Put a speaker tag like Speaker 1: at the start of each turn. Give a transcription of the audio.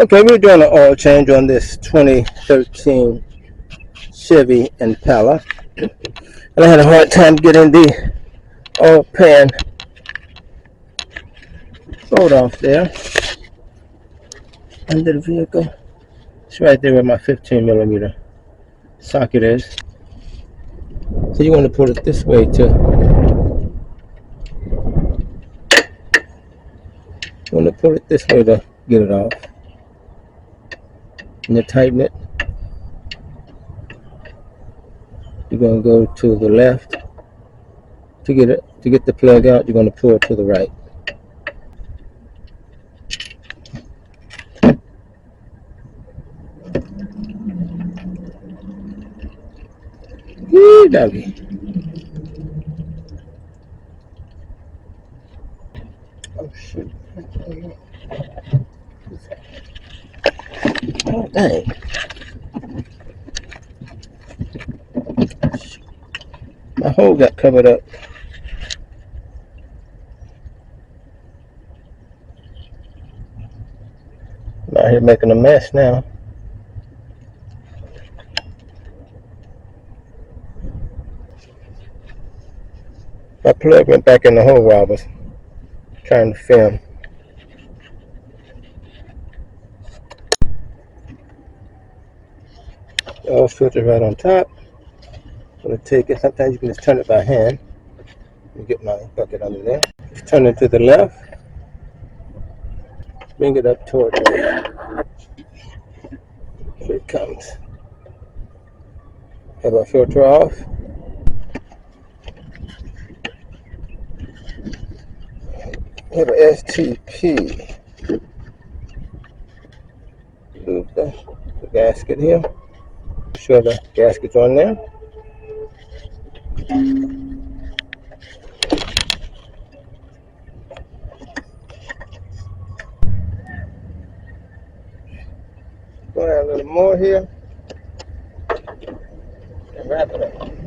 Speaker 1: Okay, we're doing an oil change on this 2013 Chevy Impala. And I had a hard time getting the oil pan bolt off there under the vehicle. It's right there where my 15 millimeter socket is. So you want to put it this way to, get it off. And you tighten it. You're going to go to the left to get the plug out. You're going to pull it to the right. Woo, doggy. Oh shoot. Oh dang. My hole got covered up. I'm out here making a mess now. My plug went back in the hole while I was trying to film. The oil filter right on top. I'm going to take it. Sometimes you can just turn it by hand. Let me get my bucket under there. Just turn it to the left. Bring it up toward me. Here it comes. Have our filter off. We have an STP. Move the gasket here. Make sure the gasket's on there. Go add a little more here and wrap it up.